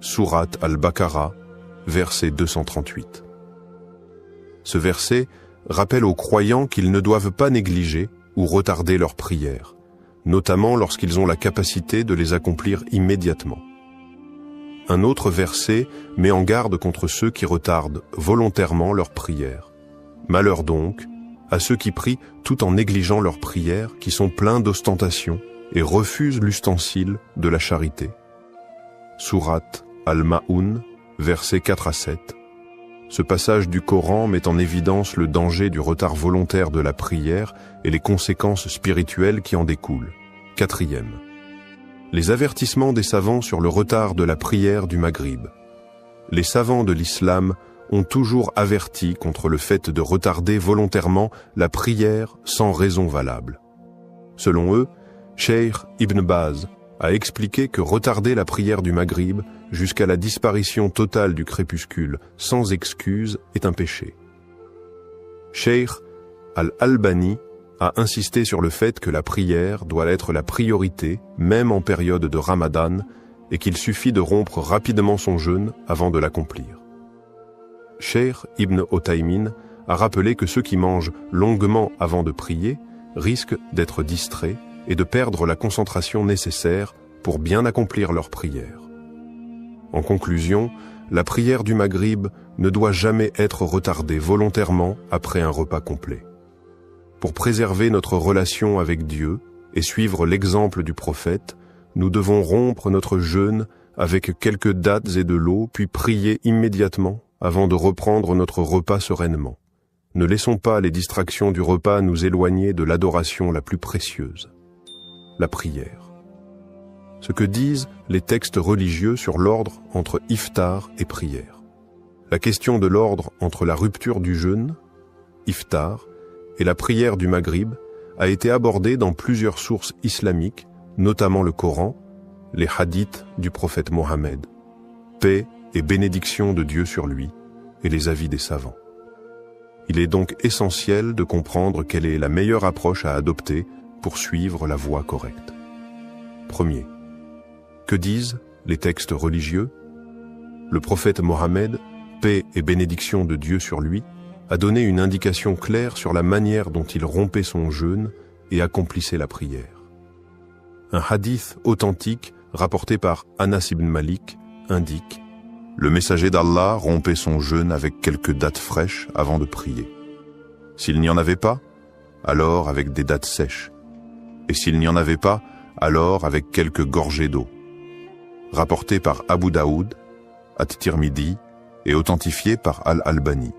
Sourate Al-Baqarah, verset 238. Ce verset rappelle aux croyants qu'ils ne doivent pas négliger ou retarder leurs prières, notamment lorsqu'ils ont la capacité de les accomplir immédiatement. Un autre verset met en garde contre ceux qui retardent volontairement leurs prières. Malheur donc à ceux qui prient tout en négligeant leurs prières, qui sont pleins d'ostentation et refusent l'ustensile de la charité. Sourate Al-Ma'un, versets 4 à 7. Ce passage du Coran met en évidence le danger du retard volontaire de la prière et les conséquences spirituelles qui en découlent. Quatrième. Les avertissements des savants sur le retard de la prière du Maghrib. Les savants de l'islam ont toujours averti contre le fait de retarder volontairement la prière sans raison valable. Selon eux, Cheikh Ibn Baz a expliqué que retarder la prière du Maghrib jusqu'à la disparition totale du crépuscule sans excuse est un péché. Cheikh Al-Albani a insisté sur le fait que la prière doit être la priorité, même en période de Ramadan, et qu'il suffit de rompre rapidement son jeûne avant de l'accomplir. Cheikh Ibn Othaymin a rappelé que ceux qui mangent longuement avant de prier risquent d'être distraits et de perdre la concentration nécessaire pour bien accomplir leur prière. En conclusion, la prière du Maghrib ne doit jamais être retardée volontairement après un repas complet. Pour préserver notre relation avec Dieu et suivre l'exemple du prophète, nous devons rompre notre jeûne avec quelques dattes et de l'eau, puis prier immédiatement avant de reprendre notre repas sereinement. Ne laissons pas les distractions du repas nous éloigner de l'adoration la plus précieuse, la prière. Ce que disent les textes religieux sur l'ordre entre iftar et prière. La question de l'ordre entre la rupture du jeûne, iftar, et la prière du Maghrib a été abordée dans plusieurs sources islamiques, notamment le Coran, les hadiths du prophète Mohammed, paix et bénédiction de Dieu sur lui, et les avis des savants. Il est donc essentiel de comprendre quelle est la meilleure approche à adopter pour suivre la voie correcte. Premier. Que disent les textes religieux? Le prophète Mohammed, paix et bénédiction de Dieu sur lui, a donné une indication claire sur la manière dont il rompait son jeûne et accomplissait la prière. Un hadith authentique rapporté par Anas ibn Malik indique: le messager d'Allah rompait son jeûne avec quelques dattes fraîches avant de prier. S'il n'y en avait pas, alors avec des dattes sèches. Et s'il n'y en avait pas, alors avec quelques gorgées d'eau. Rapporté par Abu Daoud, At-Tirmidhi et authentifié par Al-Albani.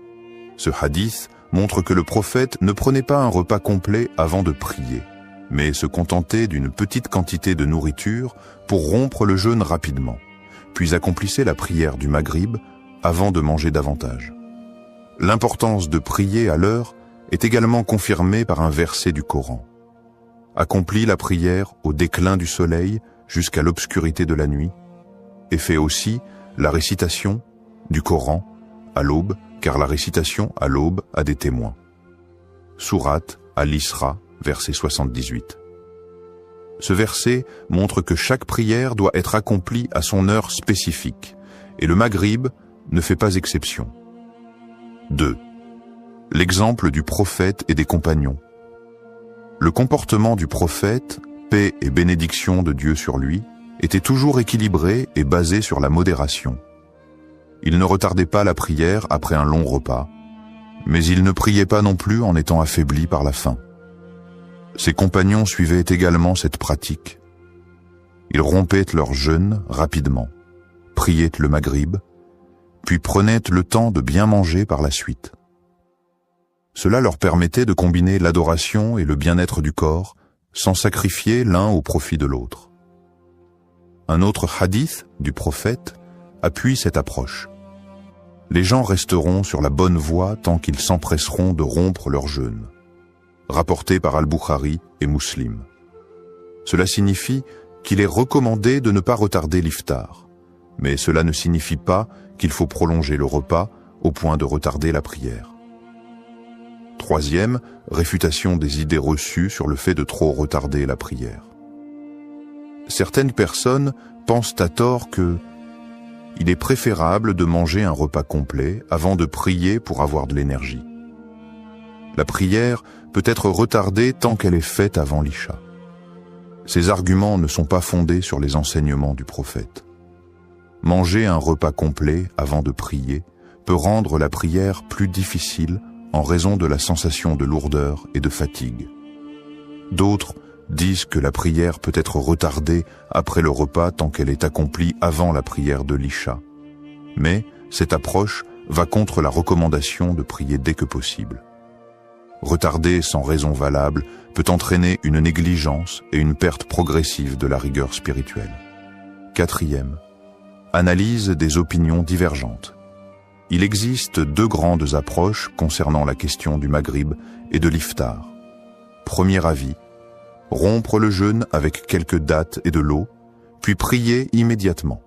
Ce hadith montre que le prophète ne prenait pas un repas complet avant de prier, mais se contentait d'une petite quantité de nourriture pour rompre le jeûne rapidement, puis accomplissait la prière du Maghrib avant de manger davantage. L'importance de prier à l'heure est également confirmée par un verset du Coran. Accomplis la prière au déclin du soleil jusqu'à l'obscurité de la nuit, et fais aussi la récitation du Coran à l'aube, car la récitation à l'aube a des témoins. Sourate Al-Isra, verset 78. Ce verset montre que chaque prière doit être accomplie à son heure spécifique, et le Maghrib ne fait pas exception. 2. L'exemple du prophète et des compagnons. Le comportement du prophète, paix et bénédiction de Dieu sur lui, était toujours équilibré et basé sur la modération. Il ne retardait pas la prière après un long repas, mais il ne priait pas non plus en étant affaibli par la faim. Ses compagnons suivaient également cette pratique. Ils rompaient leur jeûne rapidement, priaient le Maghrib, puis prenaient le temps de bien manger par la suite. Cela leur permettait de combiner l'adoration et le bien-être du corps sans sacrifier l'un au profit de l'autre. Un autre hadith du prophète appuie cette approche. Les gens resteront sur la bonne voie tant qu'ils s'empresseront de rompre leur jeûne. rapporté par Al-Bukhari et Muslim. Cela signifie qu'il est recommandé de ne pas retarder l'iftar, mais cela ne signifie pas qu'il faut prolonger le repas au point de retarder la prière. Troisième, réfutation des idées reçues sur le fait de trop retarder la prière. Certaines personnes pensent à tort que il est préférable de manger un repas complet avant de prier pour avoir de l'énergie. La prière peut être retardée tant qu'elle est faite avant l'Isha. Ces arguments ne sont pas fondés sur les enseignements du prophète. Manger un repas complet avant de prier peut rendre la prière plus difficile en raison de la sensation de lourdeur et de fatigue. D'autres disent que la prière peut être retardée après le repas tant qu'elle est accomplie avant la prière de l'Isha. Mais cette approche va contre la recommandation de prier dès que possible. Retarder sans raison valable peut entraîner une négligence et une perte progressive de la rigueur spirituelle. Quatrième, analyse des opinions divergentes. Il existe deux grandes approches concernant la question du Maghrib et de l'iftar. Premier avis, rompre le jeûne avec quelques dattes et de l'eau, puis prier immédiatement.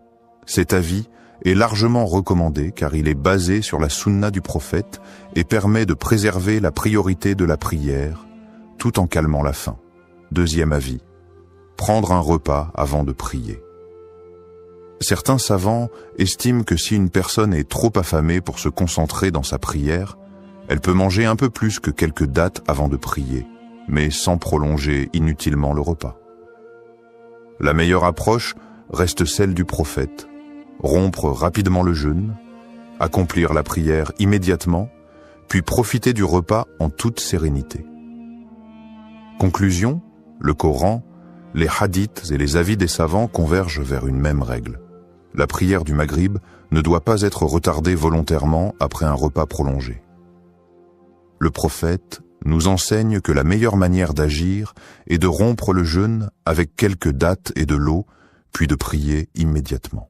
Cet avis est largement recommandé car il est basé sur la sunna du prophète et permet de préserver la priorité de la prière tout en calmant la faim. Deuxième avis, prendre un repas avant de prier. Certains savants estiment que si une personne est trop affamée pour se concentrer dans sa prière, elle peut manger un peu plus que quelques dattes avant de prier, mais sans prolonger inutilement le repas. La meilleure approche reste celle du prophète, rompre rapidement le jeûne, accomplir la prière immédiatement, puis profiter du repas en toute sérénité. Conclusion, le Coran, les hadiths et les avis des savants convergent vers une même règle. La prière du Maghrib ne doit pas être retardée volontairement après un repas prolongé. Le prophète nous enseigne que la meilleure manière d'agir est de rompre le jeûne avec quelques dattes et de l'eau, puis de prier immédiatement.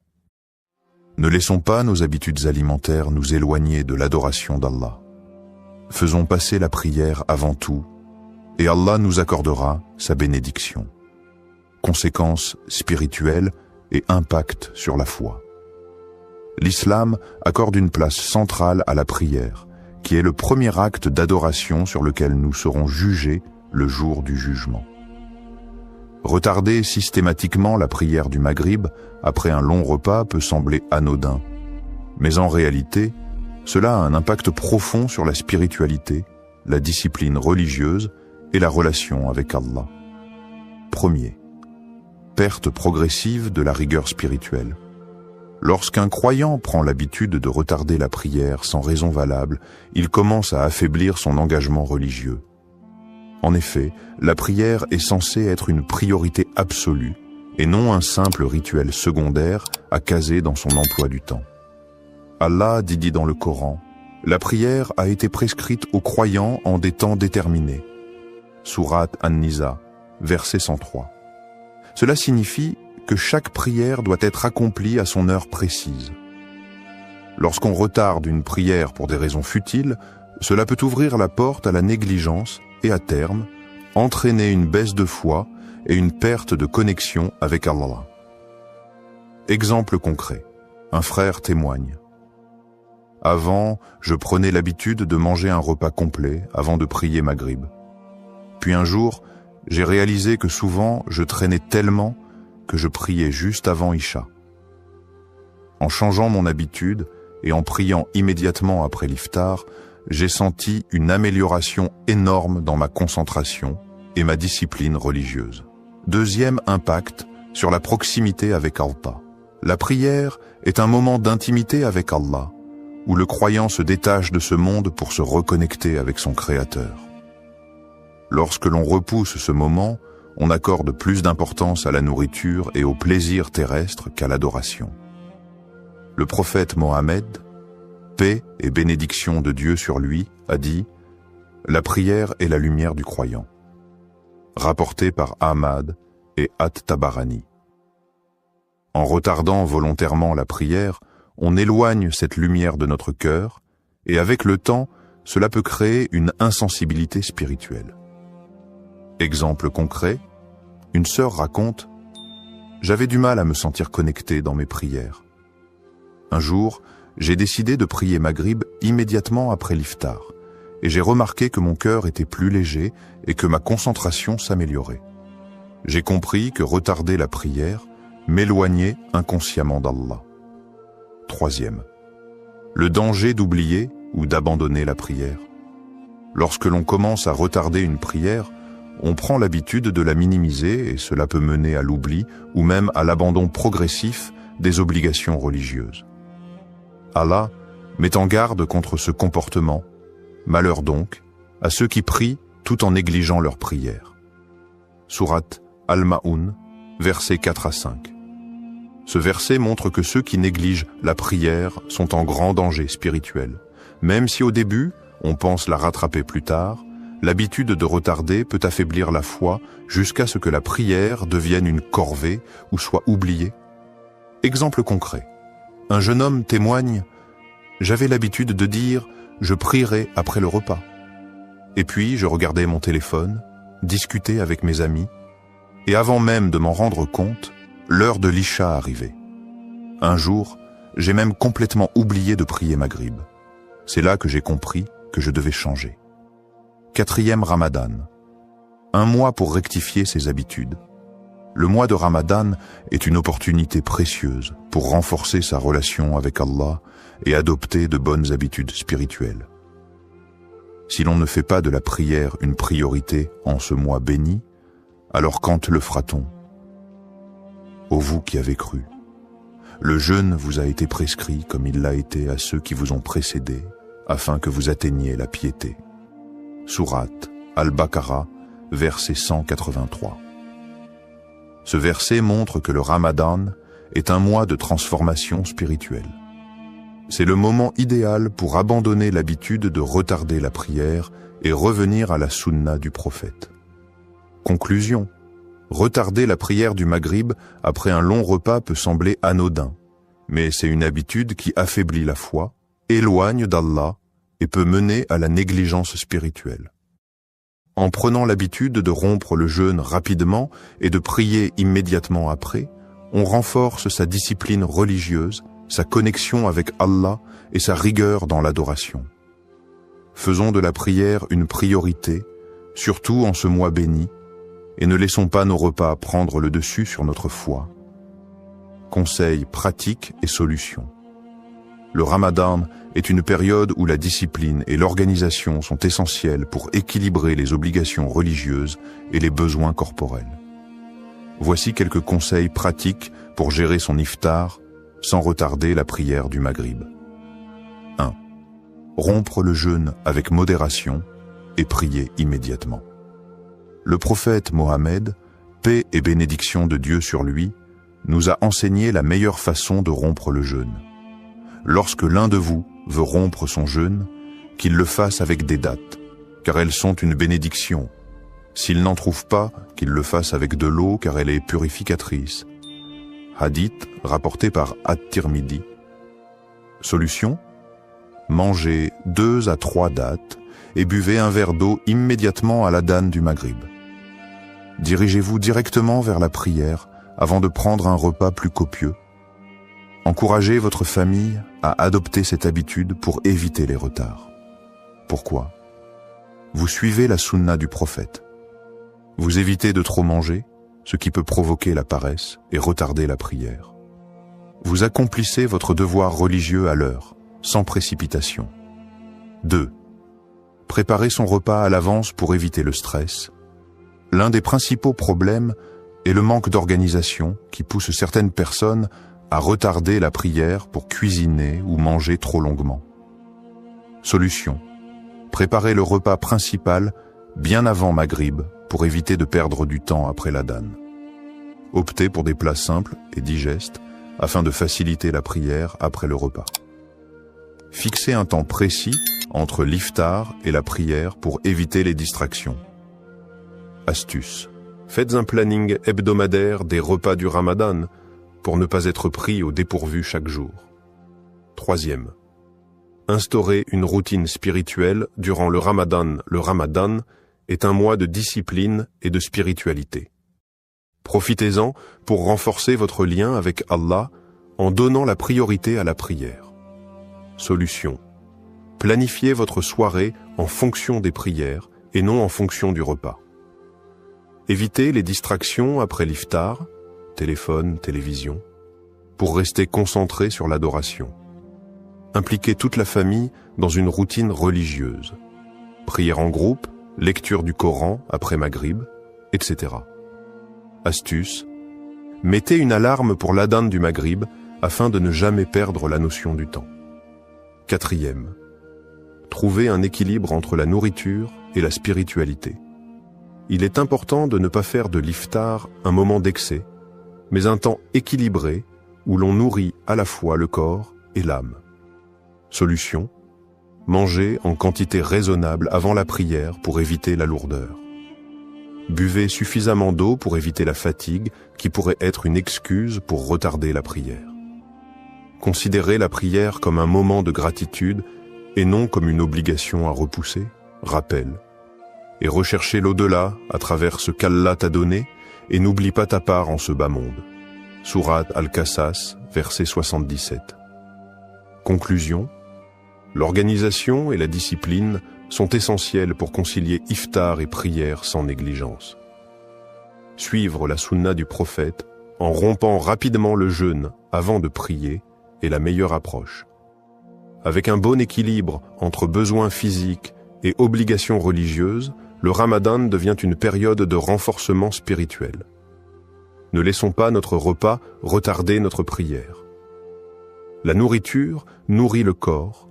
Ne laissons pas nos habitudes alimentaires nous éloigner de l'adoration d'Allah. Faisons passer la prière avant tout, et Allah nous accordera sa bénédiction. Conséquences spirituelles et impact sur la foi. L'islam accorde une place centrale à la prière, qui est le premier acte d'adoration sur lequel nous serons jugés le jour du jugement. Retarder systématiquement la prière du Maghrib après un long repas peut sembler anodin, mais en réalité, cela a un impact profond sur la spiritualité, la discipline religieuse et la relation avec Allah. Premier, perte progressive de la rigueur spirituelle. Lorsqu'un croyant prend l'habitude de retarder la prière sans raison valable, il commence à affaiblir son engagement religieux. En effet, la prière est censée être une priorité absolue et non un simple rituel secondaire à caser dans son emploi du temps. Allah dit dans le Coran, « La prière a été prescrite aux croyants en des temps déterminés. » Sourate An-Nisa, verset 103. Cela signifie que chaque prière doit être accomplie à son heure précise. Lorsqu'on retarde une prière pour des raisons futiles, cela peut ouvrir la porte à la négligence et à terme, entraîner une baisse de foi et une perte de connexion avec Allah. Exemple concret, un frère témoigne. Avant, je prenais l'habitude de manger un repas complet avant de prier Maghrib. Puis un jour, j'ai réalisé que souvent je traînais tellement que je priais juste avant Isha. En changeant mon habitude et en priant immédiatement après l'iftar, j'ai senti une amélioration énorme dans ma concentration et ma discipline religieuse. Deuxième impact sur la proximité avec Allah. La prière est un moment d'intimité avec Allah, où le croyant se détache de ce monde pour se reconnecter avec son Créateur. Lorsque l'on repousse ce moment, on accorde plus d'importance à la nourriture et au plaisir terrestre qu'à l'adoration. Le prophète Mohammed, paix et bénédiction de Dieu sur lui, a dit « La prière est la lumière du croyant », rapporté par Ahmad et At-Tabarani. En retardant volontairement la prière, on éloigne cette lumière de notre cœur et avec le temps, cela peut créer une insensibilité spirituelle. Exemple concret, une sœur raconte « J'avais du mal à me sentir connecté dans mes prières. Un jour, j'ai décidé de prier Maghrib immédiatement après l'iftar, et j'ai remarqué que mon cœur était plus léger et que ma concentration s'améliorait. J'ai compris que retarder la prière m'éloignait inconsciemment d'Allah. » Troisième, le danger d'oublier ou d'abandonner la prière. Lorsque l'on commence à retarder une prière, on prend l'habitude de la minimiser et cela peut mener à l'oubli ou même à l'abandon progressif des obligations religieuses. Allah met en garde contre ce comportement. Malheur donc à ceux qui prient tout en négligeant leur prière. Sourate Al-Ma'un, versets 4 à 5. Ce verset montre que ceux qui négligent la prière sont en grand danger spirituel. Même si au début, on pense la rattraper plus tard, l'habitude de retarder peut affaiblir la foi jusqu'à ce que la prière devienne une corvée ou soit oubliée. Exemple concret. Un jeune homme témoigne « J'avais l'habitude de dire « je prierai après le repas ». Et puis je regardais mon téléphone, discutais avec mes amis, et avant même de m'en rendre compte, l'heure de l'Isha arrivait. Un jour, j'ai même complètement oublié de prier Maghrib. C'est là que j'ai compris que je devais changer. Quatrième Ramadan. Un mois pour rectifier ses habitudes. Le mois de Ramadan est une opportunité précieuse pour renforcer sa relation avec Allah et adopter de bonnes habitudes spirituelles. Si l'on ne fait pas de la prière une priorité en ce mois béni, alors quand le fera-t-on ? Ô vous qui avez cru, le jeûne vous a été prescrit comme il l'a été à ceux qui vous ont précédés, afin que vous atteigniez la piété. Sourate Al-Baqarah, verset 183. Ce verset montre que le Ramadan est un mois de transformation spirituelle. C'est le moment idéal pour abandonner l'habitude de retarder la prière et revenir à la sunna du prophète. Conclusion. Retarder la prière du Maghrib après un long repas peut sembler anodin, mais c'est une habitude qui affaiblit la foi, éloigne d'Allah et peut mener à la négligence spirituelle. En prenant l'habitude de rompre le jeûne rapidement et de prier immédiatement après, on renforce sa discipline religieuse, sa connexion avec Allah et sa rigueur dans l'adoration. Faisons de la prière une priorité, surtout en ce mois béni, et ne laissons pas nos repas prendre le dessus sur notre foi. Conseils pratiques et solutions. Le Ramadan est une période où la discipline et l'organisation sont essentielles pour équilibrer les obligations religieuses et les besoins corporels. Voici quelques conseils pratiques pour gérer son iftar sans retarder la prière du Maghrib. 1. Rompre le jeûne avec modération et prier immédiatement. Le prophète Mohammed, paix et bénédiction de Dieu sur lui, nous a enseigné la meilleure façon de rompre le jeûne. Lorsque l'un de vous veut rompre son jeûne, qu'il le fasse avec des dattes, car elles sont une bénédiction. S'il n'en trouve pas, qu'il le fasse avec de l'eau, car elle est purificatrice. Hadith rapporté par At-Tirmidhi. Solution : mangez 2 à 3 dattes et buvez un verre d'eau immédiatement à l'adhan du Maghrib. Dirigez-vous directement vers la prière avant de prendre un repas plus copieux. Encouragez votre famille à adopter cette habitude pour éviter les retards. Pourquoi ? Vous suivez la sunna du prophète. Vous évitez de trop manger, ce qui peut provoquer la paresse et retarder la prière. Vous accomplissez votre devoir religieux à l'heure, sans précipitation. 2. Préparer son repas à l'avance pour éviter le stress. L'un des principaux problèmes est le manque d'organisation qui pousse certaines personnes à retarder la prière pour cuisiner ou manger trop longuement. Solution : préparer le repas principal bien avant Maghrib pour éviter de perdre du temps après l'adhan. Optez pour des plats simples et digestes afin de faciliter la prière après le repas. Fixez un temps précis entre l'iftar et la prière pour éviter les distractions. Astuce. Faites un planning hebdomadaire des repas du Ramadan pour ne pas être pris au dépourvu chaque jour. 3e. Instaurez une routine spirituelle durant le Ramadan est un mois de discipline et de spiritualité. Profitez-en pour renforcer votre lien avec Allah en donnant la priorité à la prière. Solution. Planifiez votre soirée en fonction des prières et non en fonction du repas. Évitez les distractions après l'iftar, téléphone, télévision, pour rester concentré sur l'adoration. Impliquez toute la famille dans une routine religieuse. Prière en groupe, lecture du Coran après Maghrib, etc. Astuce. Mettez une alarme pour l'adhan du Maghrib afin de ne jamais perdre la notion du temps. 4e. Trouvez un équilibre entre la nourriture et la spiritualité. Il est important de ne pas faire de l'iftar un moment d'excès, mais un temps équilibré où l'on nourrit à la fois le corps et l'âme. Solution. Mangez en quantité raisonnable avant la prière pour éviter la lourdeur. Buvez suffisamment d'eau pour éviter la fatigue qui pourrait être une excuse pour retarder la prière. Considérez la prière comme un moment de gratitude et non comme une obligation à repousser, rappel. Et recherchez l'au-delà à travers ce qu'Allah t'a donné et n'oublie pas ta part en ce bas monde. Sourate Al-Qasas, verset 77. Conclusion. L'organisation et la discipline sont essentielles pour concilier iftar et prière sans négligence. Suivre la sunna du prophète en rompant rapidement le jeûne avant de prier est la meilleure approche. Avec un bon équilibre entre besoins physiques et obligations religieuses, le Ramadan devient une période de renforcement spirituel. Ne laissons pas notre repas retarder notre prière. La nourriture nourrit le corps,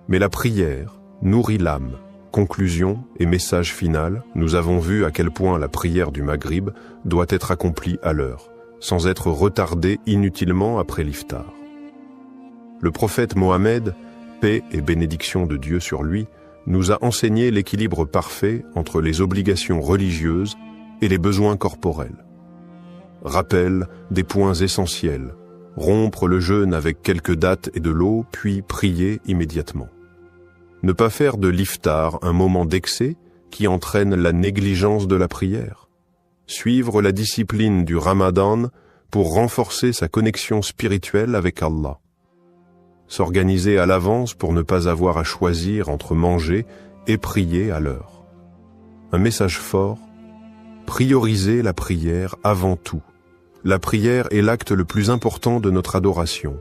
mais la prière nourrit l'âme. Conclusion et message final, nous avons vu à quel point la prière du Maghrib doit être accomplie à l'heure, sans être retardée inutilement après l'iftar. Le prophète Mohammed, paix et bénédiction de Dieu sur lui, nous a enseigné l'équilibre parfait entre les obligations religieuses et les besoins corporels. Rappel des points essentiels, rompre le jeûne avec quelques dattes et de l'eau, puis prier immédiatement. Ne pas faire de l'iftar un moment d'excès qui entraîne la négligence de la prière. Suivre la discipline du Ramadan pour renforcer sa connexion spirituelle avec Allah. S'organiser à l'avance pour ne pas avoir à choisir entre manger et prier à l'heure. Un message fort, prioriser la prière avant tout. La prière est l'acte le plus important de notre adoration.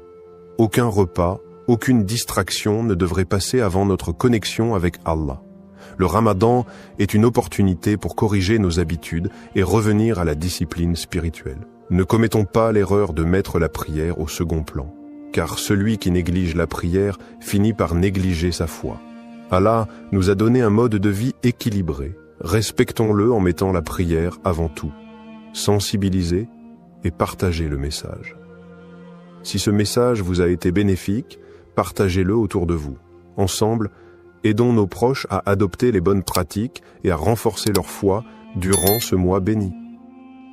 Aucun repas, aucune distraction ne devrait passer avant notre connexion avec Allah. Le Ramadan est une opportunité pour corriger nos habitudes et revenir à la discipline spirituelle. Ne commettons pas l'erreur de mettre la prière au second plan, car celui qui néglige la prière finit par négliger sa foi. Allah nous a donné un mode de vie équilibré. Respectons-le en mettant la prière avant tout. Sensibilisez et partagez le message. Si ce message vous a été bénéfique, partagez-le autour de vous. Ensemble, aidons nos proches à adopter les bonnes pratiques et à renforcer leur foi durant ce mois béni.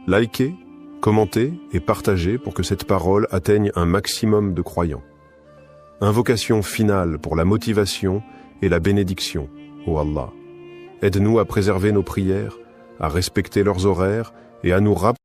Likez, commentez et partagez pour que cette parole atteigne un maximum de croyants. Invocation finale pour la motivation et la bénédiction, ô Allah. Aide-nous à préserver nos prières, à respecter leurs horaires et à nous rappeler